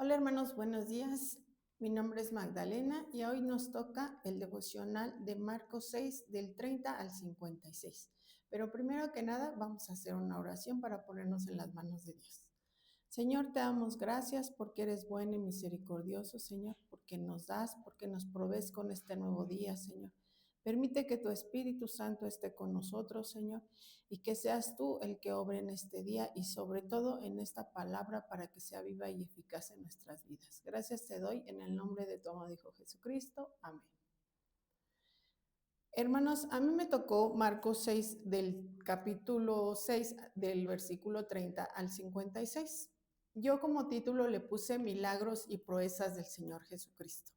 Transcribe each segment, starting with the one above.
Hola hermanos, buenos días. Mi nombre es Magdalena y hoy nos toca el devocional de Marcos 6 del 30 al 56. Pero primero que nada vamos a hacer una oración para ponernos en las manos de Dios. Señor, te damos gracias porque eres bueno y misericordioso, Señor, porque nos das, porque nos provees con este nuevo día, Señor. Permite que tu Espíritu Santo esté con nosotros, Señor, y que seas tú el que obre en este día y sobre todo en esta palabra para que sea viva y eficaz en nuestras vidas. Gracias te doy en el nombre de tu amado Hijo Jesucristo. Amén. Hermanos, a mí me tocó Marcos 6 del capítulo 6 del versículo 30 al 56. Yo como título le puse Milagros y proezas del Señor Jesucristo.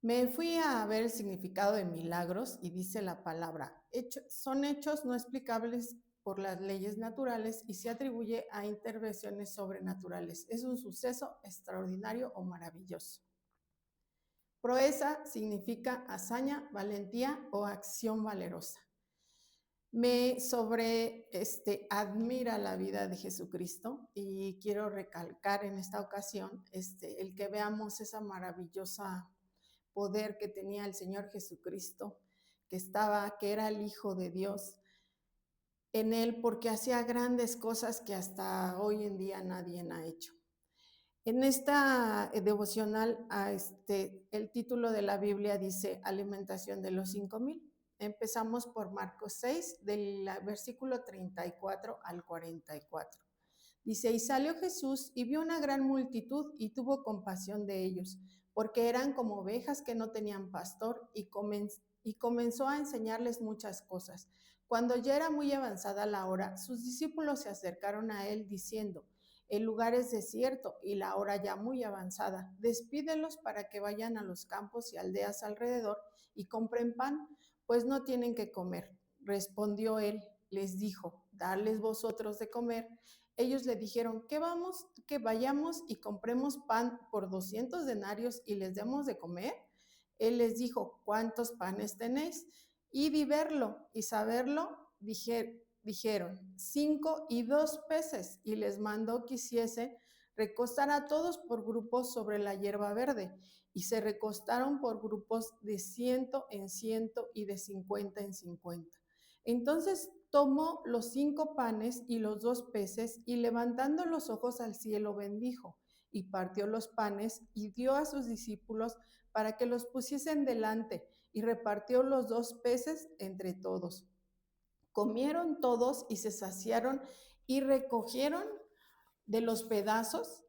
Me fui a ver el significado de milagros y dice la palabra, son hechos no explicables por las leyes naturales y se atribuye a intervenciones sobrenaturales. Es un suceso extraordinario o maravilloso. Proeza significa hazaña, valentía o acción valerosa. Me admira la vida de Jesucristo y quiero recalcar en esta ocasión el que veamos esa maravillosa poder que tenía el Señor Jesucristo, que era el Hijo de Dios en él, porque hacía grandes cosas que hasta hoy en día nadie ha hecho. En esta devocional, el título de la Biblia dice Alimentación de los 5,000. Empezamos por Marcos 6, del versículo 34 al 44. Dice, y salió Jesús y vio una gran multitud y tuvo compasión de ellos, porque eran como ovejas que no tenían pastor, y comenzó a enseñarles muchas cosas. Cuando ya era muy avanzada la hora, sus discípulos se acercaron a él diciendo, el lugar es desierto y la hora ya muy avanzada. Despídelos para que vayan a los campos y aldeas alrededor y compren pan, pues no tienen que comer. Respondió él, les dijo, darles vosotros de comer. Ellos le dijeron, que vayamos y compremos pan por 200 denarios y les demos de comer. Él les dijo, ¿cuántos panes tenéis? Y de verlo y saberlo, dijeron, 5 y 2 peces, y les mandó que hiciese recostar a todos por grupos sobre la hierba verde, y se recostaron por grupos de 100 en 100 y de 50 en 50. Entonces tomó los 5 panes y los 2 peces, y levantando los ojos al cielo bendijo, y partió los panes y dio a sus discípulos para que los pusiesen delante, y repartió los 2 peces entre todos. Comieron todos y se saciaron y recogieron de los pedazos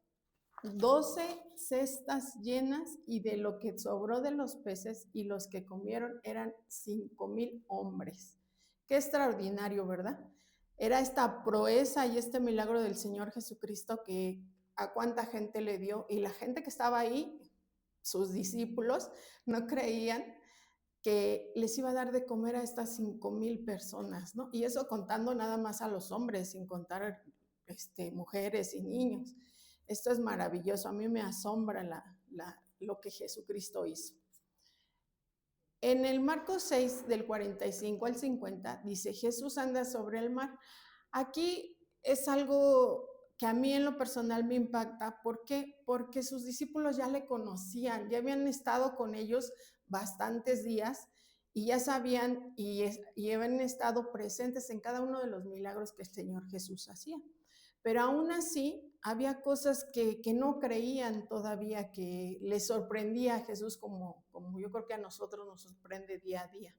12 cestas llenas, y de lo que sobró de los peces, y los que comieron eran 5,000 hombres. Qué extraordinario, ¿verdad? Era esta proeza y este milagro del Señor Jesucristo que a cuánta gente le dio, y la gente que estaba ahí, sus discípulos, no creían que les iba a dar de comer a estas 5,000 personas, ¿no? Y eso contando nada más a los hombres, sin contar mujeres y niños. Esto es maravilloso, a mí me asombra lo que Jesucristo hizo. En el Marcos 6, del 45 al 50, dice, Jesús anda sobre el mar. Aquí es algo que a mí en lo personal me impacta. ¿Por qué? Porque sus discípulos ya le conocían, ya habían estado con ellos bastantes días y ya sabían y habían estado presentes en cada uno de los milagros que el Señor Jesús hacía. Pero aún así había cosas que no creían todavía, que les sorprendía a Jesús como yo creo que a nosotros nos sorprende día a día.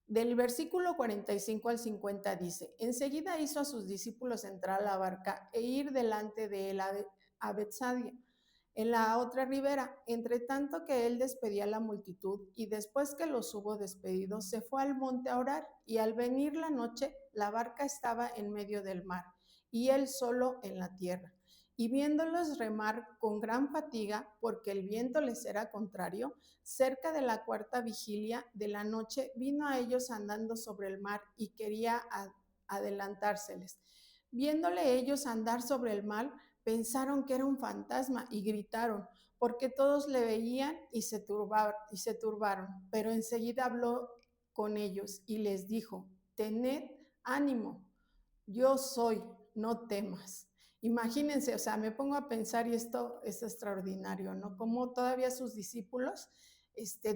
Del versículo 45 al 50 dice, enseguida hizo a sus discípulos entrar a la barca e ir delante de él a Betsaida, en la otra ribera, entre tanto que él despedía a la multitud, y después que los hubo despedido, se fue al monte a orar, y al venir la noche, la barca estaba en medio del mar, y él solo en la tierra. Y viéndolos remar con gran fatiga, porque el viento les era contrario, cerca de la cuarta vigilia de la noche, vino a ellos andando sobre el mar y quería adelantárseles. Viéndole ellos andar sobre el mar, pensaron que era un fantasma y gritaron, porque todos le veían y se turbaron. Pero enseguida habló con ellos y les dijo, tened ánimo, yo soy, no temas. Imagínense, o sea, me pongo a pensar y esto es extraordinario, ¿no? Cómo todavía sus discípulos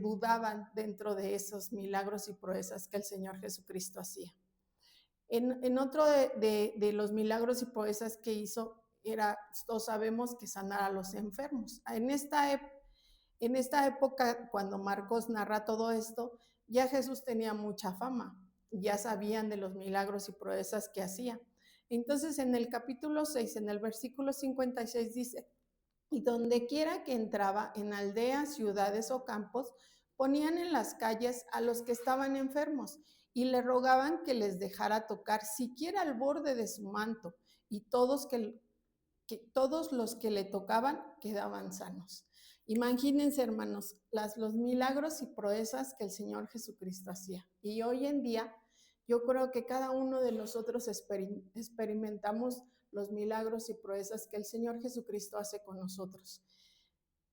dudaban dentro de esos milagros y proezas que el Señor Jesucristo hacía. En otro de los milagros y proezas que hizo era, todos sabemos, que sanar a los enfermos. En esta época, cuando Marcos narra todo esto, ya Jesús tenía mucha fama, ya sabían de los milagros y proezas que hacía. Entonces, en el capítulo 6, en el versículo 56 dice, y donde quiera que entraba, en aldeas, ciudades o campos, ponían en las calles a los que estaban enfermos y le rogaban que les dejara tocar siquiera el borde de su manto, y todos los que le tocaban quedaban sanos. Imagínense, hermanos, los milagros y proezas que el Señor Jesucristo hacía. Y hoy en día, yo creo que cada uno de nosotros experimentamos los milagros y proezas que el Señor Jesucristo hace con nosotros.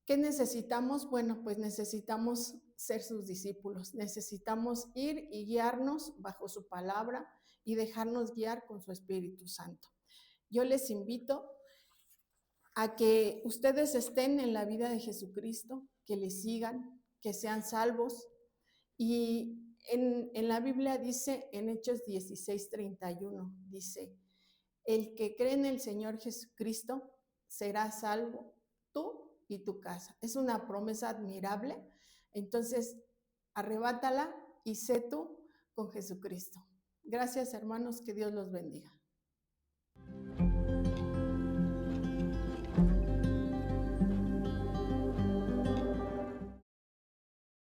¿Qué necesitamos? Bueno, pues necesitamos ser sus discípulos, necesitamos ir y guiarnos bajo su palabra y dejarnos guiar con su Espíritu Santo. Yo les invito a que ustedes estén en la vida de Jesucristo, que le sigan, que sean salvos. Y en la Biblia dice, en Hechos 16:31, dice, el que cree en el Señor Jesucristo será salvo, tú y tu casa. Es una promesa admirable. Entonces, arrebátala y sé tú con Jesucristo. Gracias, hermanos, que Dios los bendiga.